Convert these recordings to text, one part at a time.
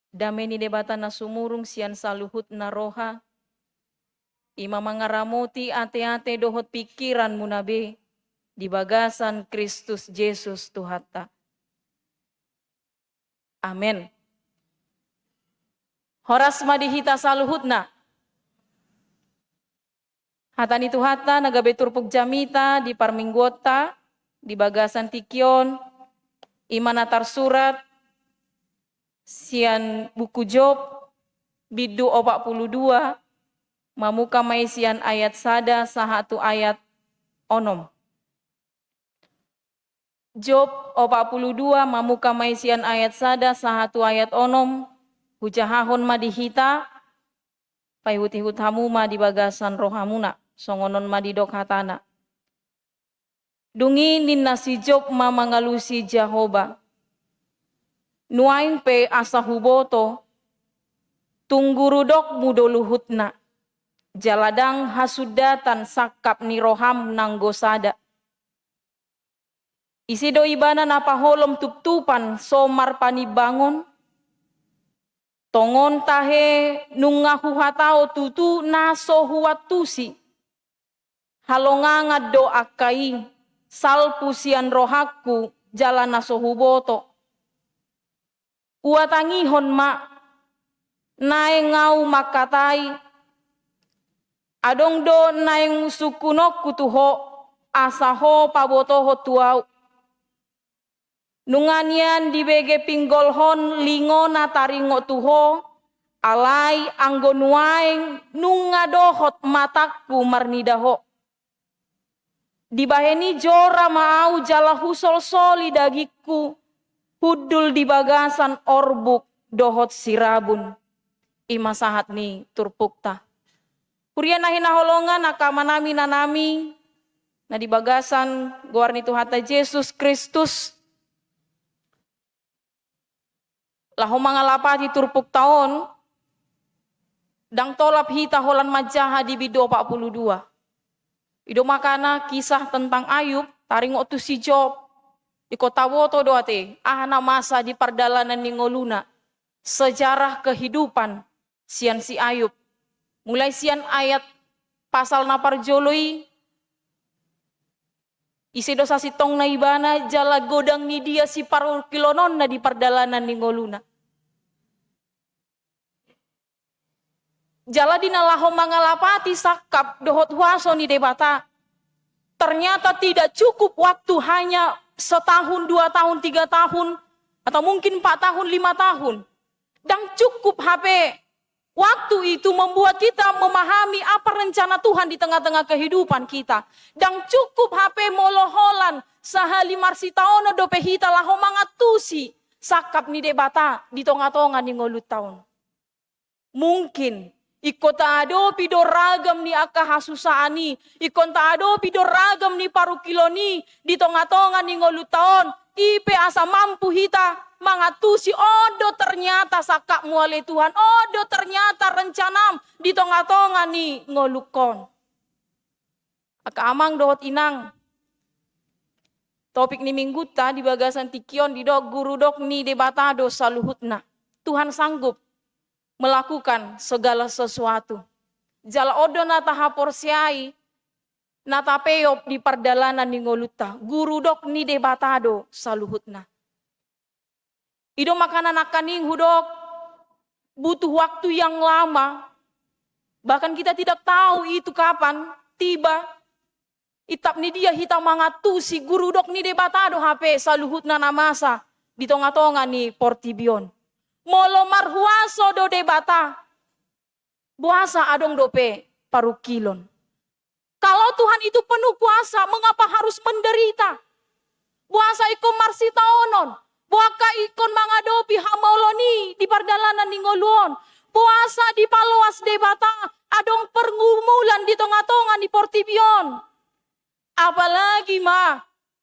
Dameni debata na sumurung sian saluhut na roha. Ima mangaramoti ate-ate dohot pikiran munabe. Di bagasan Kristus Yesus Tuhata. Amin. Horas madihita saluhutna. Hatani Tuhata nagabetur pug jamita di parminggota. Di bagasan tikion. Ima natar surat. Sian buku Job, bidu 42, mamuka maisian ayat sada sahatu ayat onom. Job 42, mamuka maisian ayat sada sahatu ayat onom, hujahahon madihita, payhutihut hamuma di bagasan rohamuna, songonon madidok hatana. Dungi ninna si Job mamangalusi Jahoba. Nuain pe asa huboto, tunggurudok mudoluhutna. Jaladang hasudatan sakap ni roham nanggosada. Isi doi bana napaholom tuptupan somar panibangon. Tongon tahe nungahu hatao tutu naso huatusi. Halonganga do akai salpusian rohaku jalan naso huboto. Uatangihon ma nae ngau makatai. Adong do naeng sukunok kutuho asaho pabotoho tuau. Nunganian dibege pinggolhon lingo nataringo tuho alai anggo nuaeng nungadohot mataku marnidaho. Dibaheni jora mau jala husol soli dagiku hudul di bagasan orbuk dohot sirabun. Ima sahat ni turpukta. Kurian nahina holongan nakamanami nanami na di bagasan guarni Tuhata Yesus Kristus. Laho mangalapati turpuk taon dang tolap hita holan majaha di bido 42. Ido makana kisah tentang Ayub taring otu si Job di kota woto doate ahana masa di pardalanan ningoluna sejarah kehidupan sian si Ayub. Mulai sian ayat pasal napar joloi isi dosa si tong na ibana jala godang ni dia si paru kilonon na di pardalanan ni ngoluna. Jala dinalaho mangalapati sakap dohot huaso ni debata. Ternyata tidak cukup waktu hanya setahun, 2 tahun, 3 tahun, atau mungkin 4 tahun, 5 tahun. Dan cukup HP. Waktu itu membuat kita memahami apa rencana Tuhan di tengah-tengah kehidupan kita. Dan cukup HP moloholan sahali marsitaono dope hita laho mangatusi sakap ni debata di tonga-tonga ni ngolut taon. Mungkin ikon taado pido ragam ni akahasusaani, ikon taado pido ragam ni parukiloni di tonga-tonga ni ngolut taon. Ipe asa mampu hita mangatusi odo ternyata sakak muale Tuhan, odo ternyata rencanam di tonga-tonga ni ngolukon. Aka amang dohot inang. Topik ni mingguta di bagasan tikion di dok guru dok ni debatado saluhutna. Tuhan sanggup melakukan segala sesuatu. Jala odo nata haporsiai nata peyop di pardalanan ni ngoluta. Guru dok ni debatado saluhutna. Ido makanan akaning hudok butuh waktu yang lama. Bahkan kita tidak tahu itu kapan tiba. Itap ni dia hitam mangatu si guru dok ni debatado HP saluhutna namasa di tonga-tonga ni Portibion. Molo marhuaso do debata. Buasa adong dope parukilon. Kalau Tuhan itu penuh kuasa, mengapa harus menderita? Buasa ikon marsitaonon. Buaka ikon mangadopi hamauloni di pardalanan ningoluon. Puasa di paloas debata. Adong pergumulan di tonga-tonga di Portibion. Apalagi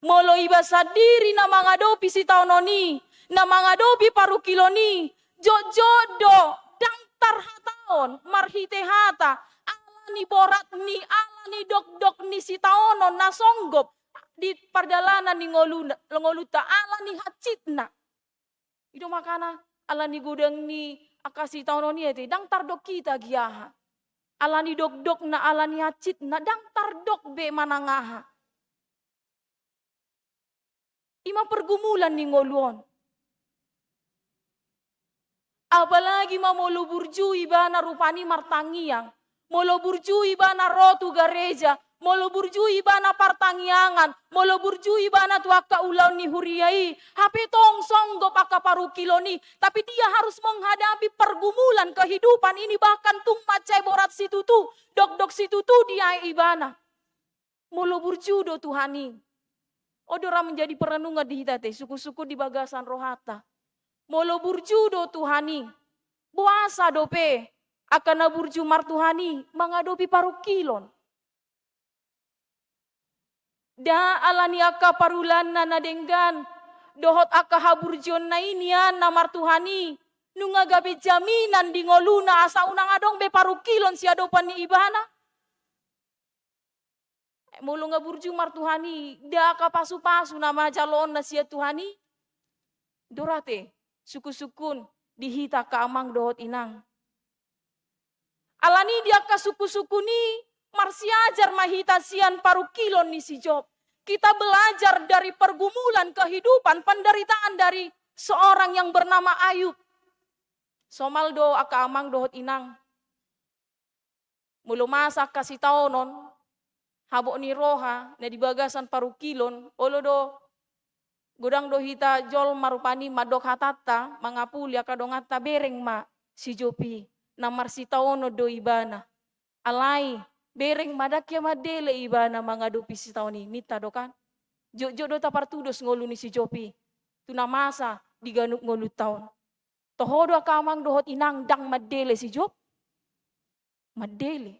molo iba sadiri na mangadopi si taononi. Na mangadopi parukiloni. Jojodo dang tarhataon marhite hata. Ala ni borat ni ala ni dok-dok ni si taonon na songgop. Di pardalanan ni ngoluta ala ni hacitna. Itu makana Alani gudang ni akasi tahun ni ete dang tardok kita giaha. Alani dok na alani acit na dang tardok be manangaha. Ima pergumulan ni ngoluon. Apalagi molo burjui bana rupani martangiang. Molo burjui bana rotu gareja. Molo burjui bana partangiangan. Molo burjui bana tuaka ulau ni huriai. Hape tong songgo paka paru kilo ni. Tapi dia harus menghadapi pergumulan kehidupan ini. Bahkan tung macai borat situ tu. Dok situ tu dia ibana. Molo burjudo Tuhani. Odora menjadi perenungan di hitate. Suku-suku di bagasan rohata. Molo burjudo Tuhani. Puasa dope. Akan burju martuhani. Mengadopi paru kilon. Da alani aka parulan na nadenggan. Dohot aka haburjon na inian na martuhani. Nunga gabe jaminan di ngoluna asa unang adong be paru kilon si adopan ni ibana. Mulu nga burju martuhani. Da aka pasu-pasu nama jalon na siya Tuhani. Dorate. Suku-sukun dihita ka amang dohot inang. Alani dia ka suku-suku ni marsiajar mahita sian paru kilon ni si Job. Kita belajar dari pergumulan kehidupan, penderitaan dari seorang yang bernama Ayub. Somaldo aka amang dohot inang. Mulu masa kasih taonon, habok ni roha, na di bagasan paru kilon, olodo godang dohita jol marupani madok hatata, mangapuli akadongata bereng ma si Jopi, namar si taono do ibana. Alai, bereng madakya madele ibana mangadupi si taoni, nita dokan. Jojo do tapartudos ngolu ni si Jopi, tunamasa diganuk ngolu taon. Tohodo akamang dohot inang dang madele si Job. Madele.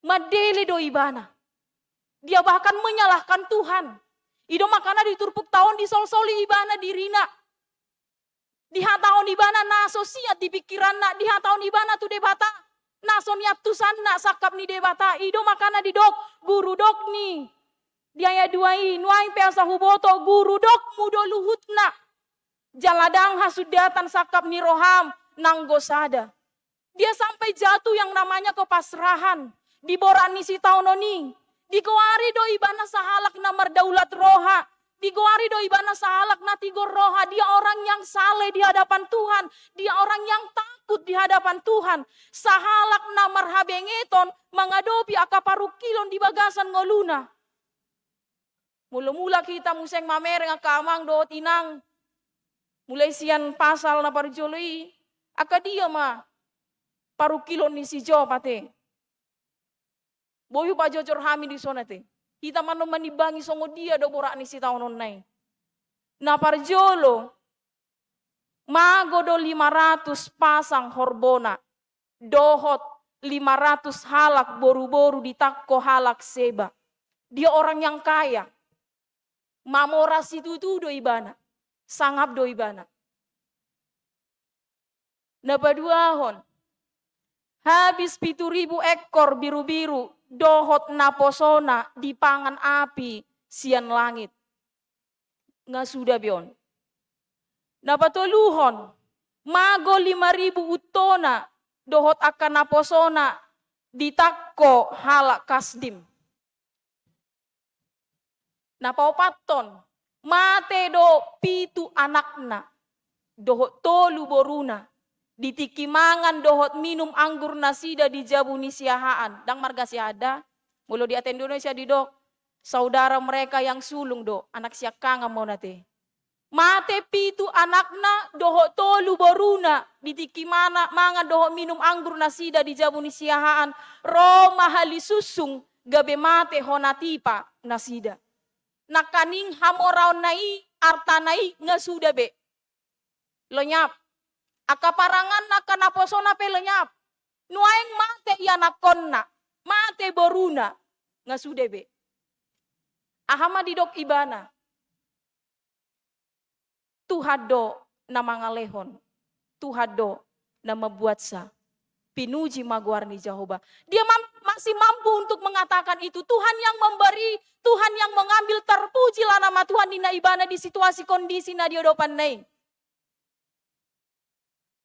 Madele do ibana. Dia bahkan menyalahkan Tuhan. Ido makana diturpuk tahun di sol-soli ibana dirina. Dihataon ibana naso siat di pikiran na. Dihataon ibana tu debata. Naso niap tusan na sakap ni debata. Ido makana didok guru dok ni. Dia duai nuai peasa huboto guru dok mudo luhut na. Jaladang hasudatan sakap ni roham nang gosada. Dia sampai jatuh yang namanya kepasrahan. Diborani si taunoni. Dikuari do ibana sahalak na merdaulat roha. Dikuari do ibana sahalak na tigor roha. Dia orang yang saleh di hadapan Tuhan. Dia orang yang takut di hadapan Tuhan. Sahalak na marhabengeton mengadopi akaparu kilon di bagasan ngoluna. Mula-mula kita museng mamereng akamang do tinang. Mulai sian pasal na parjoloi. Aka dia ma paru kilon ni si Job ate. Boyu pa jojor hami di sana te. Kita mano manibangi songo dia do borak ni si taonon nai. Na parjolo mago do 500 pasang horbona. Dohot 500 halak boru-boru di takko halak seba. Dia orang yang kaya. Mamoras itu do ibana. Sangap do ibana. Napaduahon. Habis 7.000 ekor biru-biru. Dohot naposona di pangan api sian langit. Nga sudah bion. Napatuluhon. Mago 5.000 utona. Dohot akan naposona di takko halak kasdim. Napaupaton. Mate do 7 anakna. Dohot tolu boruna. Ditikimangan dohot minum anggur nasida di jabuni siahaan. Dang marga siada. Mulu di aten Indonesia di dok. Saudara mereka yang sulung do. Anak siakanga mau nate. Mate 7 anakna dohot tolu boruna. Ditikimana mangan dohot minum anggur nasida di jabuni siahaan. Roma hali susung gabe mate honatipa nasida. Nakaning hamoraon nai artanai ngasuda be. Lenyap. Akaparangan naka naposona pe lenyap. Nuaeng mate yanakonna. Mate boruna. Ngasudebe. Ahama didok ibana. Tuhado na mangalehon. Tuhado na mabuatsa. Pinuji maguarni Jehovah. Dia masih mampu untuk mengatakan itu. Tuhan yang memberi. Tuhan yang mengambil, terpujilah nama Tuhan di naibana di situasi kondisi na diodopan naik.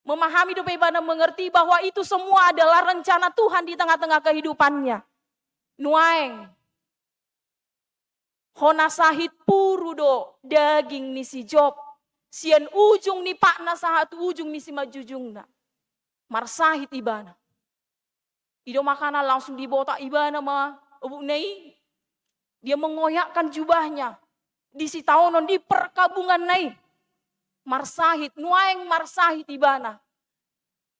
Memahami dope ibana, mengerti bahwa itu semua adalah rencana Tuhan di tengah-tengah kehidupannya. Nuaeng. Hona sahit puru do daging ni si Job. Sian ujung ni pak na sahat ujung ni si majujungna. Marsahit ibana. Ido makana langsung dibotak ibana ma ubuk nai. Dia mengoyakkan jubahnya. Di si taonon di perkabungan nai. Marsahit, nuaeng marsahit ibana.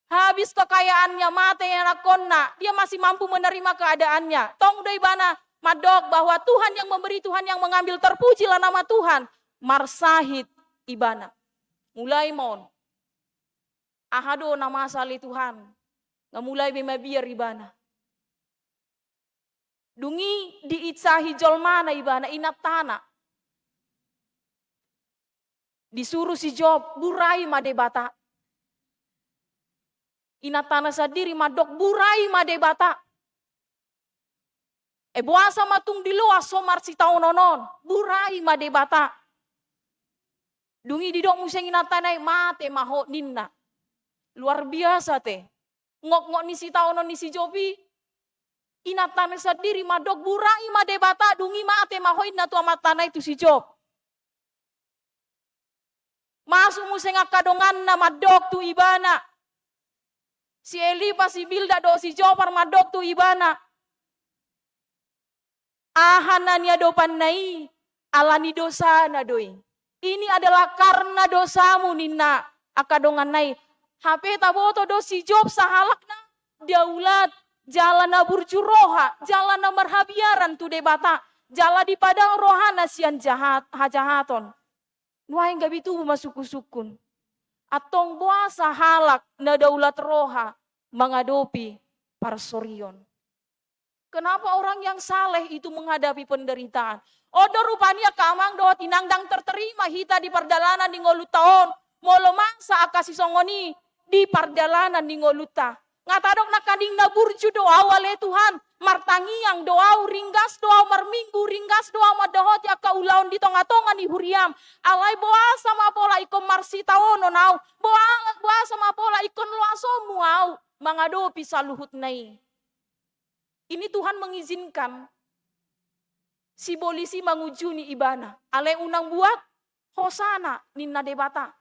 Habis kekayaannya, mate yang nakonna, dia masih mampu menerima keadaannya. Tong do ibana madok bahwa Tuhan yang memberi, Tuhan yang mengambil, terpujilah nama Tuhan. Marsahit ibana. Mulai mon. Ahado nama asali Tuhan. Ngamulai bimabiar ibana. Dungi diitsahi jolmana ibana inap tanah. Disuruh si Job burai made bata. Inap tanah sadiri madok burai made bata. Buasa matung di luas somar si taunonon. Burai made bata. Dungi didok museng inap tanah mate maho ninna. Luar biasa teh. Ngok-ngok ni si taunon ni si Jobi. Inap tanah sadiri madok burai made bata. Dungi mate maho inna tu amat tanah itu si Job. Masuk museng akadongan nama dok tu ibana. Si Elipa si Bilda do si Jopar madok tu ibana. Ahananya dopan nai alani dosa na doi. Ini adalah karena dosamu ninna akadongan nai. HP taboto do si Job sahalak na daulat jalan na burjuroha, jalan na marhabiaran tu debata, jalan di padang rohana sian jahat hajahaton. Nuai enggak bitu masuk-sukun. Atong buasa halak na daulat roha mengadopi parsorion. Kenapa orang yang saleh itu menghadapi penderitaan? Odo rupanya kamang do tinangdang terterima hita di perdalanan di ngolu taon. Molo mangsa akasi songoni di perdalanan di ngoluta. Ngatadok nakading na burju doa wale Tuhan. Martangiang doa ringgas doa marminggu ringgas doa madahot ya kaulaon di tonga-tonga ni huriam. Alai boa sama pola ikon marsi taono nau. Boa sama pola ikon luaso muau. Mengadopi saluhut nai. Ini Tuhan mengizinkan si polisi mengujuni ibana. Ale unang buat hosana ninna debata.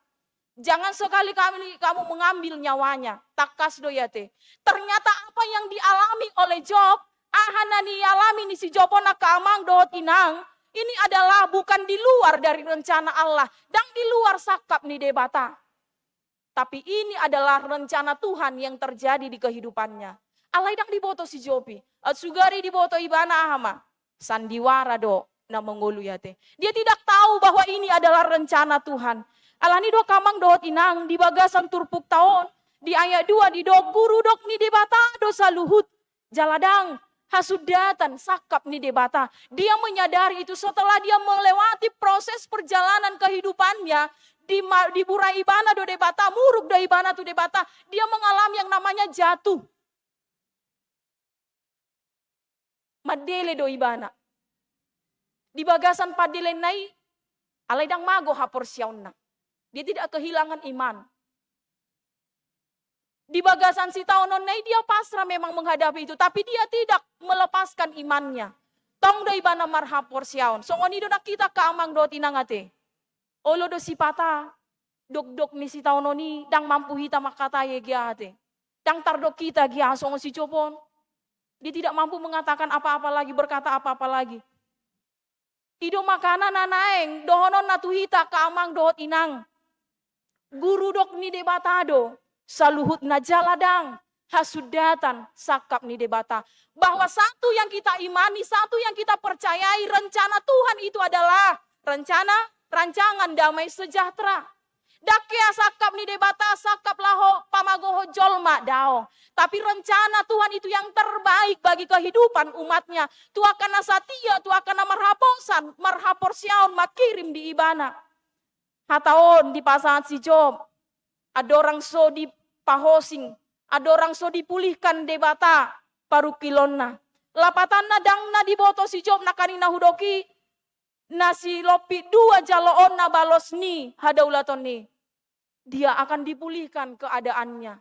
Jangan sekali kamu mengambil nyawanya. Takas doyate. Ternyata apa yang dialami oleh Job, ahanani alami ni si Jobona kamang dohot inang, ini adalah bukan di luar dari rencana Allah. Dan di luar sakap ni debata. Tapi ini adalah rencana Tuhan yang terjadi di kehidupannya. Allah idang diboto si Jobi. Sugari diboto ibana ahama. Sandiwara do na mengulu yate. Dia tidak tahu bahwa ini adalah rencana Tuhan. Alani do kamang dohot inang di bagasan turpuk taon. Di ayat 2 di dok guru dok ni debata dosa luhut. Jaladang hasudatan sakap ni debata. Dia menyadari itu setelah dia melewati proses perjalanan kehidupannya. Di burai ibana do debata, muruk do ibana tu debata. Dia mengalami yang namanya jatuh. Madele do ibana. Di bagasan padele nai, alaidang mago hapor siauna. Dia tidak kehilangan iman. Di bagasan si taonon nai dia pasrah memang menghadapi itu. Tapi dia tidak melepaskan imannya. Tong do ibana marhapor siaun. Songoni do nak kita kaamang do tinangate. Olo do si pata. Dok-dok ni si taononi. Dang mampu hita makata ye giate. Dang tardok kita gia songo si copon. Dia tidak mampu mengatakan apa-apa lagi. Berkata apa-apa lagi. Ido makanan nanaeng. Dohonon natuhita kaamang dohot inang. Guru dok ni debatado. Saluhut na jaladang. Hasudatan sakap ni debata. Bahwa satu yang kita imani, satu yang kita percayai, rencana Tuhan itu adalah rancangan damai sejahtera. Dakea sakap ni debata, sakap laho pamagoho jolma dao. Tapi rencana Tuhan itu yang terbaik bagi kehidupan umatnya. Tu akan nasatia, tu akan marhaporsiaun, makirim di ibana. Hataon di pasangan si Job. Ada orang so di pahosing. Ada orang so dipulihkan debata paru kilonna. Lapatan na dang na diboto si Job na kanina hudoki. Nasi lopi 2 jaloon na balos ni hadaulaton ni. dia akan dipulihkan keadaannya.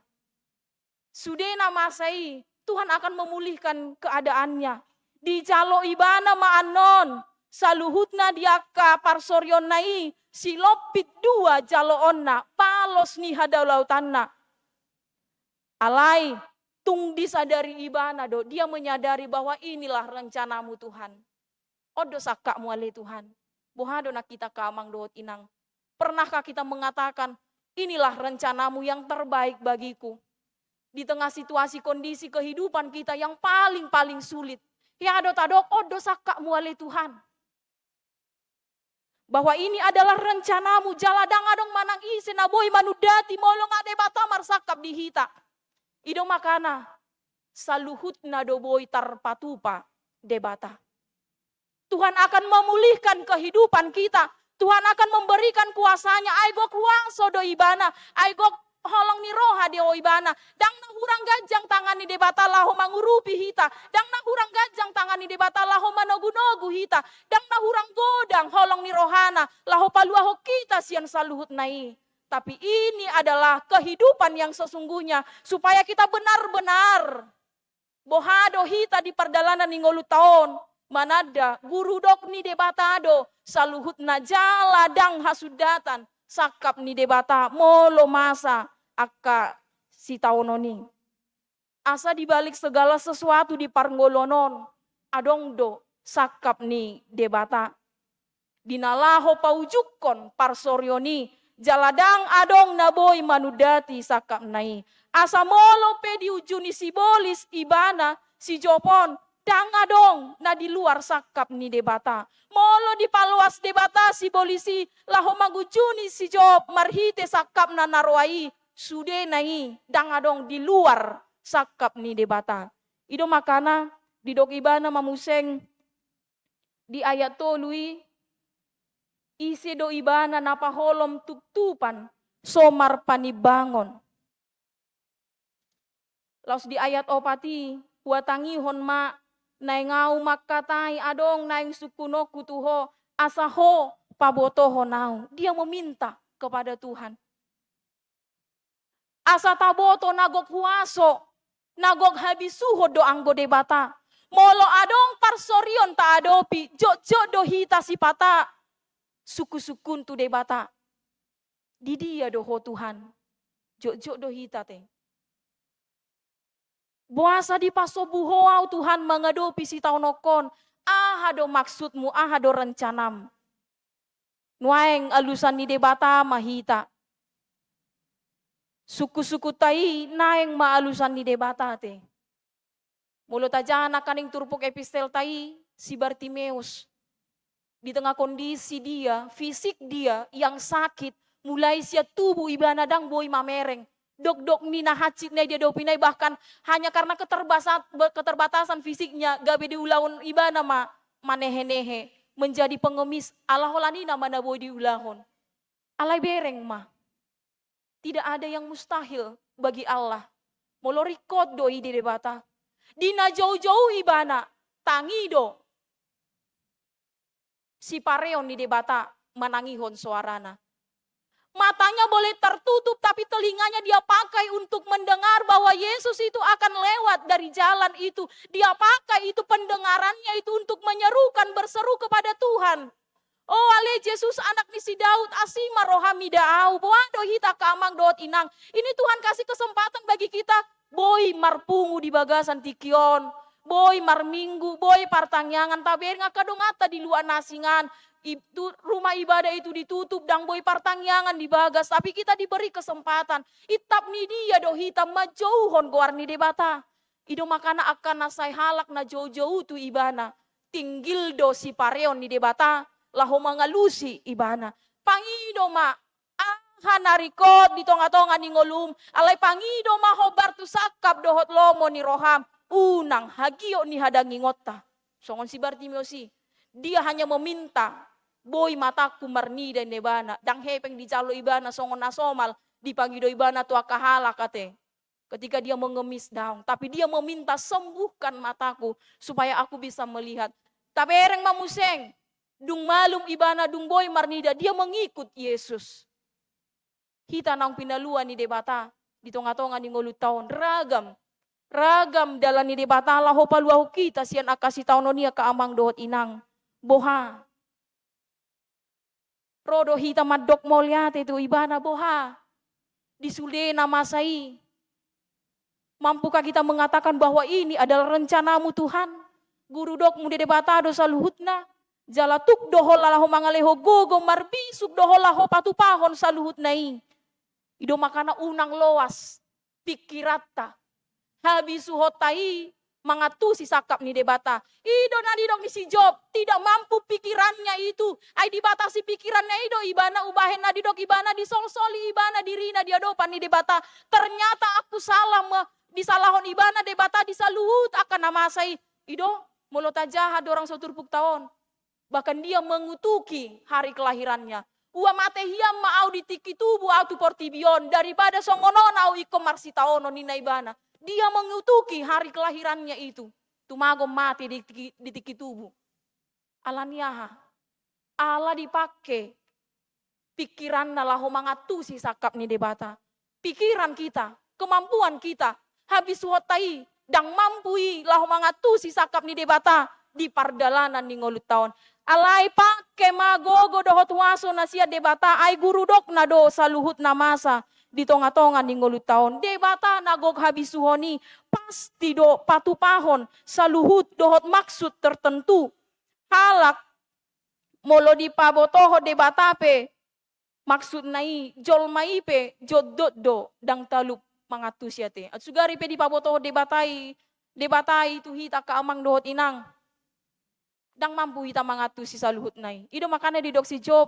Sudena masai, Tuhan akan memulihkan keadaannya. Di jalo ibana maanon, saluhutna diaka parsoryon nai, silopit dua jalo onna, palos ni hadalautanna. Alai, tung disadari ibana do, dia menyadari bahwa inilah rencanamu Tuhan. Odo sakak muale Tuhan. Bohado nak kita kamang doot inang. Pernahkah kita mengatakan, inilah rencanamu yang terbaik bagiku. Di tengah situasi kondisi kehidupan kita yang paling sulit. Ya ado tadok, odo sakak muale Tuhan. Bahwa ini adalah rencanamu, jaladang adong manang isi naboy manudati, molong ade batamar sakap dihita. Ido makana, saluhut na doboy tarpatupa debata. Tuhan akan memulihkan kehidupan kita. Tuhan akan memberikan kuasanya. Aigok huangso do ibana. Aigok holong ni roha de ibana. Dang na hurang gajang tangan ni debata laho mangurupi hita. Dang na hurang gajang tangan ni debata laho manogu-nogu hita. Dang na hurang godang holong ni rohana. Laho paluaho kita sian saluhut nai. Tapi ini adalah kehidupan yang sesungguhnya. Supaya kita benar-benar bohado hita di perjalanan ni ngolu taon. Manada guru dok ni debatado saluhut na jaladang hasudatan sakap ni debata molo masa akka si taononi. Asa dibalik segala sesuatu di parngolonon adong do sakap ni debata. Dinalaho paujukon parsoryoni jaladang adong naboy manudati sakap nai. Asa molo pe di ujuni si bolis ibana si jopon danga dong na di luar sakap ni debata. Molo di paluas debata si polisi laho magujuni si job marhite sakap na narwai sude nai danga dong di luar sakap ni debata. Ido makana di dok ibana mamuseng di ayat tolui isi do ibana napaholom tuktupan somar panibangon. Laos di ayat opati huatangihon ma naingau makatai adong naing sukuno kutuho asaho pabotoho nau. Dia meminta kepada Tuhan. Asa taboto nagok huaso, nagok habisuho do anggo debata. Molo adong parsorion ta adopi, jok do hita sipata. Suku-sukun tu debata. Di dia doho Tuhan. Jok do hita te. Buasa di pasobuhoau Tuhan mengadopi si taunokon. Ahado maksudmu, ahado rencanam. Nuaeng alusan ni debata mahita. Suku-suku tai naeng maalusan ni debata te. Mulut aja anak kaning turpuk epistel tai si Bartimeus. Di tengah kondisi dia, fisik dia yang sakit. Mulai sia tubuh ibana dang boy mamereng. Dok mina hacit na dia dopinai bahkan hanya karena keterbatasan fisiknya gabe diulahun ibana manehe-nehe menjadi pengemis Allah holani nama boy diulahun. Alai bereng mah. Tidak ada yang mustahil bagi Allah. Molorikot do ide debata. Dina jauh-jauh ibana tangido. Si pareon di debata manangihon suarana. Matanya boleh tertutup tapi telinganya dia pakai untuk mendengar bahwa Yesus itu akan lewat dari jalan itu. Dia pakai itu pendengarannya itu untuk menyerukan berseru kepada Tuhan. Oh ale Yesus anak ni si Daud asima rohami daau. Boado hita kamang doot inang. Ini Tuhan kasih kesempatan bagi kita. Boy marpungu di bagasan tikion. Boy marminggu, boy partangyangan. Taber ngakadongata di luar nasingan. Itu rumah ibadah itu ditutup dang boy partangyangan di bagas tapi kita diberi kesempatan itap ni dia do hitam majauhon goar ni debata ido makana akan nasai halak na jauh-jauh tu ibana tinggil do si pareon ni debata laho mangalusi ibana pangido ma hanarikot di tonga-tonga ni ngolum alai pangido ma hobar tu sakap dohot lomo ni roham unang hagio ni hadangi ngotta songon si Bartimeus si dia hanya meminta boy mataku marni dan nebana. Dang hepeng di jalo ibana songon nasomal. Dipangido ibana tua kahala kate. Ketika dia mengemis daun. Tapi dia meminta sembuhkan mataku. Supaya aku bisa melihat. Tapi ereng mamuseng. Dung malum ibana dung boy marnida. Dia mengikut Yesus. Hita nang pinaluan ni debata di tonga-tonga ni ngolu taon ragam dalam ni debata Allah ho paluahu kita sian akasi taon nia ka amang dohot inang boha rodo hita madok molyate tu ibana boha disule namasai. Mampukah kita mengatakan bahwa ini adalah rencanamu Tuhan? Guru dok mude debata dosa luhutna. Jalatuk dohol laho mangaleho gogo marbisuk dohol laho patupahon saluhut nai. Ido makana unang loas pikirata. Habisu hotai mangatu si sakap ni debata. Ido nadidok ni si Job tidak mampu pikirannya itu. Ai dibatasi pikirannya ido ibana ubahen nadidok ibana disolsoli ibana dirina diadopan ni debata. Ternyata aku salah disalahon ibana debata disaluhut akan namasai ido mulota jahat orang soturpuk tahun bahkan dia mengutuki hari kelahirannya ua mate hiam mau ditiki tubuh au tu portibion daripada songonon au iko marsi taono nina ibana dia mengutuki hari kelahirannya itu tumagom mati ditiki tubuh alaniaha Allah dipakai pikiran nalahu mangatusi sakap ni debata pikiran kita kemampuan kita habis hotai dang mampui lahu mangatusi sakap ni debata di pardalanan ni ngolut taon alai pake magogo dohot waso nasia debata ai guru dok na do saluhut namasa di tonga-tonga ni ngolut taon debata nagog habis suhoni pasti do patupahon saluhut dohot maksud tertentu halak molo di pabotoho debata pe maksud nai jol maipe jodot do dang talup mangatus yate. At sugari pe di paboto debatai tu hita ka amang dohot inang. Dang mampu hita mangatus si saluhut nai. Ido makana di dok si Job.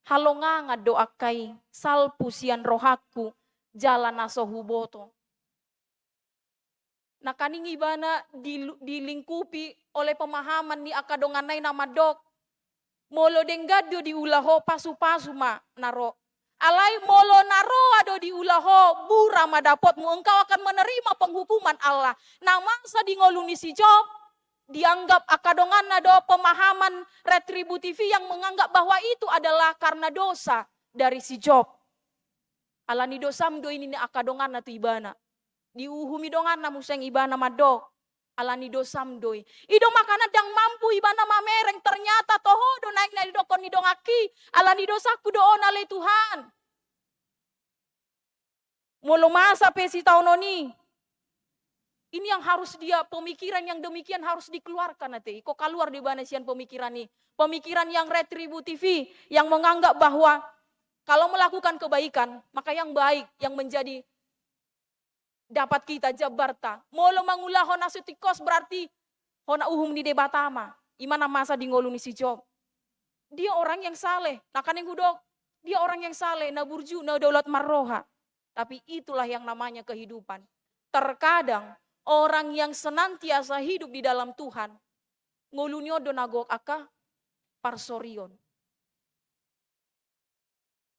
Halonga nga doa kay salpusian rohaku jalan naso huboto. Nakaning ibana dilingkupi oleh pemahaman ni akadongan nai nama dok. Molo denggado di ulaho pasu-pasu ma naro. Alai molo naro ado di ulaho bura madapotmu engkau akan menerima penghukuman Allah. Namangsa di ngoluni si Job dianggap akadongan nado pemahaman retributifi yang menganggap bahwa itu adalah karena dosa dari si Job. Alani dosam do ini akadongan na tu ibana. Diuhumi dongan na museng ibana madok. Alani dosam doi. Ido makana dang mampu ibana mamereng ternyata toho do naik na didokon ni dongaki. Alani dosaku doon ale Tuhan. Molo masa pesi taunoni. Ini yang harus dia pemikiran yang demikian harus dikeluarkan nanti. Kok keluar di banasian pemikiran ini. Pemikiran yang retributifi yang menganggap bahwa kalau melakukan kebaikan maka yang baik yang menjadi dapat kita jabarta. Molo mangulah hona sutikos berarti hona uhum di debatama. Imana masa di ngoluni si Job. Dia orang yang saleh. Nah kaning hudok. Dia orang yang saleh. Na burju, na daulat marroha. Tapi itulah yang namanya kehidupan. Terkadang orang yang senantiasa hidup di dalam Tuhan. Ngolunyo donagok aka parsorion.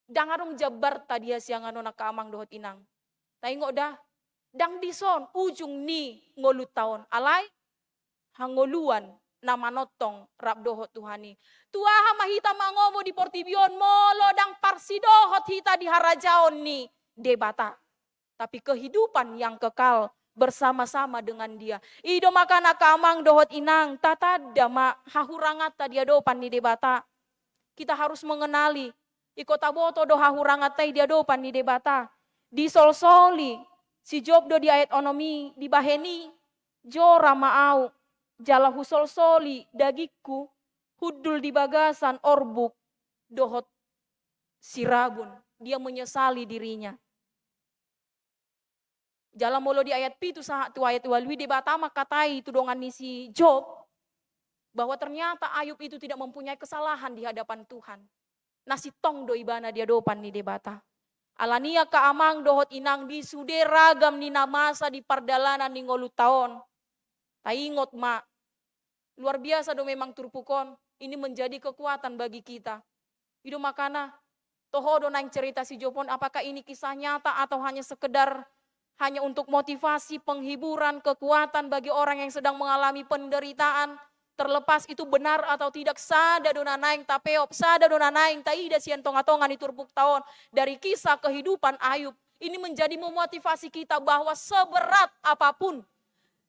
Dangarong jabarta dia siang ano nakaamang dohot inang. Taingok dah. Dang dison ujung ni ngolut taon alai hangoluan na manotong rab dohot Tuhani. Tuaha mahita mangomo di portibion molo dang parsidohot hita di harajaon ni debata. Tapi kehidupan yang kekal bersama-sama dengan dia. Ido makana kamang dohot inang tatada ma hahurangata dia dopan ni debata. Kita harus mengenali ikota boto do hahurangata dia dopan ni debata. Disolsoli si Job do di ayat onomi di baheni jora maau jala husol soli dagiku hudul di bagasan orbuk dohot sirabun dia menyesali dirinya. Jala molo di ayat pitu tu ayat walwi di batama katai tudongan ni si Job bahwa ternyata Ayub itu tidak mempunyai kesalahan di hadapan Tuhan. Nasi tong do ibana dia dopan ni debata. Alania kaamang dohot inang di sude ragam ni namasa di pardalanan ni ngolut taon. Taingot ma. Luar biasa do memang turpukon. Ini menjadi kekuatan bagi kita. Ido makana. Toho do naing cerita si Jopon. Apakah ini kisah nyata atau hanya sekedar. Hanya untuk motivasi, penghiburan, kekuatan bagi orang yang sedang mengalami penderitaan. Terlepas itu benar atau tidak, sada dona naing tapeop, sada dona naing taida sian tonga-tonga ni turbuk tahun. Dari kisah kehidupan Ayub, ini menjadi memotivasi kita bahwa seberat apapun,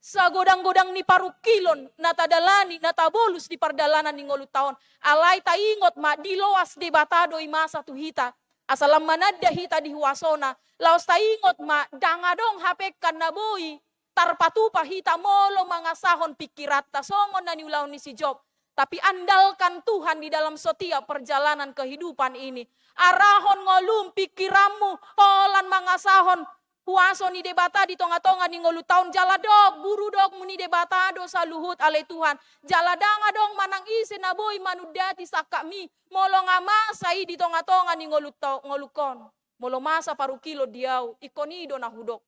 sagodang-godang ni paru kilon, natadalani, natabolus di pardalanan ni ngolu tahun. Alay taingot ma diloas de batado imasa tuhita. Asalam manada hita di huasona, laos taingot ma dangadong hapekan naboi, tarpatupa hita molo mangasahon pikirat tasongon na niulaw ni si Job. Tapi andalkan Tuhan di dalam setiap perjalanan kehidupan ini. Arahon ngolum pikiranmu, holan mangasahon, huaso ni debata di tonga-tonga ni ngolu tahun jaladok, buru dok muni debata do saluhut ale Tuhan. Jaladanga dong manang isi naboy manudati sakami, molo ngamasai di tonga-tonga ni ngolukon. Molo masa paru kilo diau, ikonido na hudok.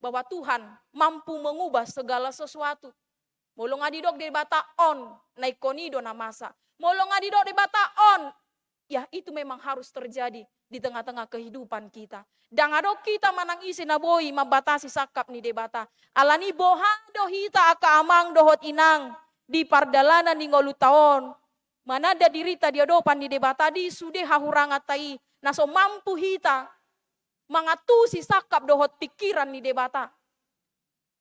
Bahwa Tuhan mampu mengubah segala sesuatu. Molo ngadidok debata on, na ikonido na masa. Molo ngadidok debata on, ya itu memang harus terjadi di tengah-tengah kehidupan kita. Dangadok kita manang isi naboi mabatasi sakap ni debata. Alani bohado hita aka amang dohot inang di pardalanan ni ngolu taon. Manada dirita diodopan di debata di sude hahurangat tai. Naso mampu hita mangatusi sakap dohot pikiran ni debata.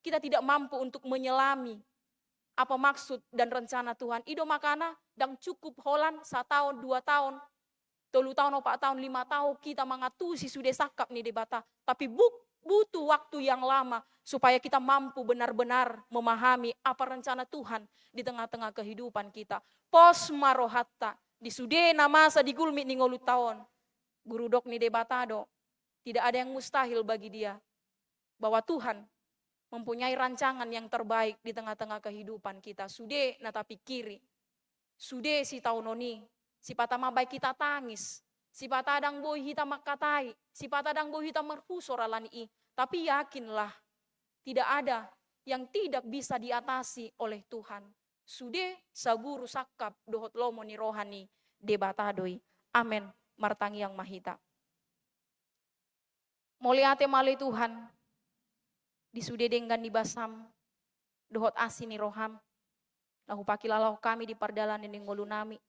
Kita tidak mampu untuk menyelami apa maksud dan rencana Tuhan. Ido makana dan cukup holan 1 tahun, 2 tahun. 3 tahun, 4 tahun, 5 tahun kita mengatusi sudah sakap nih debata. Tapi butuh waktu yang lama supaya kita mampu benar-benar memahami apa rencana Tuhan di tengah-tengah kehidupan kita. Pos marohatta di sudena masa di gulmit nih ngolu tahun. Guru dok nih debata do. Tidak ada yang mustahil bagi dia. Bahwa Tuhan mempunyai rancangan yang terbaik di tengah-tengah kehidupan kita. Sude nata pikiri. Sude si taunoni. Si patama baik kita tangis, si patadang boy kita makatai, si patadang boy kita merfusor alani. Tapi yakinlah, tidak ada yang tidak bisa diatasi oleh Tuhan. Sude saguru sakap dohot lomo ni rohani debatadoi. Amen. Martangi yang mahita. Moliate mali Tuhan, disude denggan di basam, dohot asin ni roham. Lahu pakilalau kami di pardalanan ni ngolunami.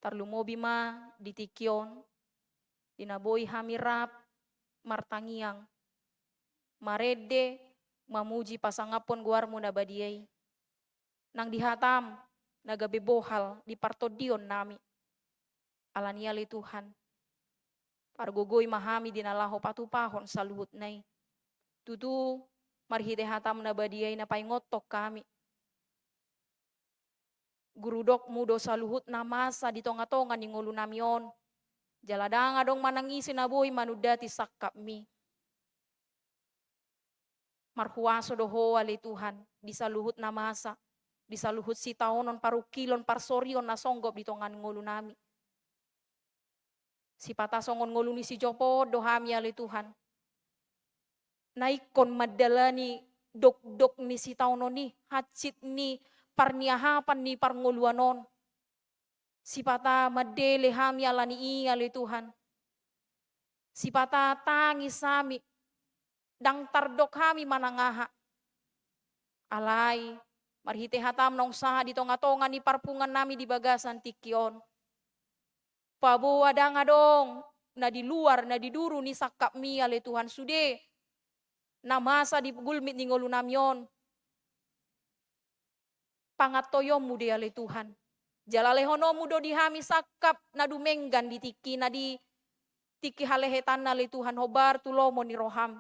Tarlumobi ma ditikion, dinaboi hamirap, martangiang, marede, mamuji pasangapon guarmu nabadiay. Nang dihatam, nagabebohal di partodion nami. Alaniali Tuhan, pargogoy mahami dinalaho patupahon saluhut nay. Tutu marhite hatam nabadiay na paingotok kami. Gurudok mudo saluhut na masa di tonga-tonga ni ngulu namion. Jaladanga dong manangisi na buhay manudati sakap mi. Marhuaso doho ali Tuhan di saluhut na masa. Di saluhut si taonon parukilon parsorion na songgop di tongan ngulu nami. Si patasongon ngulu ni si Jopo dohami ali Tuhan. Naikon madalani dok-dok ni si taonon ni hatsit ni parniahapan ni parnguluanon. Sipata madele hami alani ali Tuhan. Sipata tangis sami. Dang tardok hami manangaha. Alay. Marhite hatam nong saha di tonga-tonga ni parpungan nami di bagasan tikion. Pabuwa danga dong. Na di luar, na di duru ni sakap mi ali Tuhan sude. Na masa di gulmit ni ngolu namyon. Pangatoyom mude ali Tuhan. Jalalehono mudo dihami sakap na dumenggan di tiki na di tiki halehetan na li Tuhan hobar tulomo ni roham.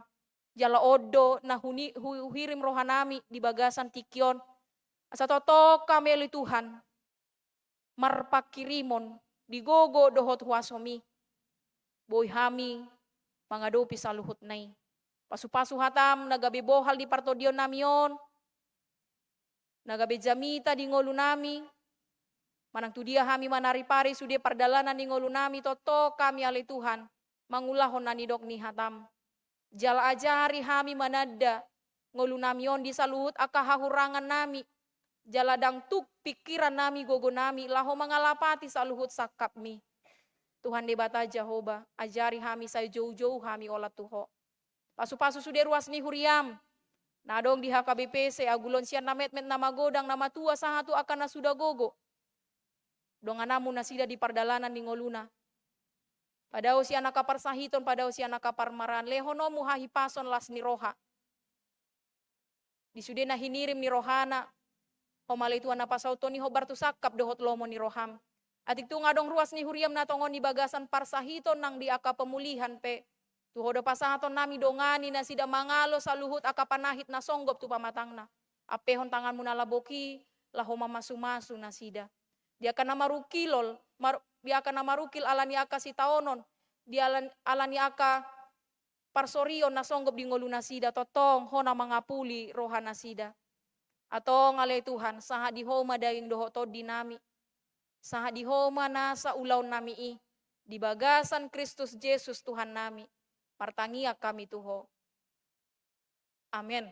Jala odo na huhirim rohanami di bagasan tikion. Asa toto kami li Tuhan. Marpakirimon digogo dohot huasomi. Boy hami mangadopi saluhut nai. Pasu-pasu hatam nagabe bohal di partodion namion. Nagabe jamita di ngolu nami. Manang tu dia hami manari pari sude pardalanan ni ngolu nami toto kami ali Tuhan. Mangulahon nani dok ni hatam. Jala ajari hami manada. Ngolu namion di saluhut aka hahurangan nami. Jala dang tuk pikiran nami gogo nami. Laho mangalapati saluhut sakap mi. Tuhan debata Jehovah. Ajari hami saya jauh-jauh hami olah tuho. Pasu-pasu sude ruas ni huriam. Nadong di HKBPC agulon sian na met nama godang nama tua sahatu akan na sudah gogo. Dong anamu na sida di pardalanan di ngoluna. Padao si anak kapar sahiton, padao si anak kapar maran. Lehono muhahi pason las ni roha. Di sudena hinirim ni rohana. Homale itu anak pasauto ni hobar tu sakap dohot lomo ni roham. Atik tu ngadong ruas ni huriam na tongon ni bagasan parsahiton nang di aka pemulihan pe. Tu hodo pasahaton nami dongani na sida mangalo saluhut aka panahit na songgop tu pamatangna. Apehon tanganmu na laboki, laho mamasu-masu na sida. Dia akan namarukilol, dia akan namarukil alani aka si taonon. Dia alani aka parsorion na songgop di ngolu na sida. Totong hona mangapuli roha na sida. Atau ngale Tuhan, saha di homa daging doho di nami. Saha di homa nasa ulaw nami i. Di bagasan Kristus Yesus Tuhan nami. Martangia kami tuho. Amin.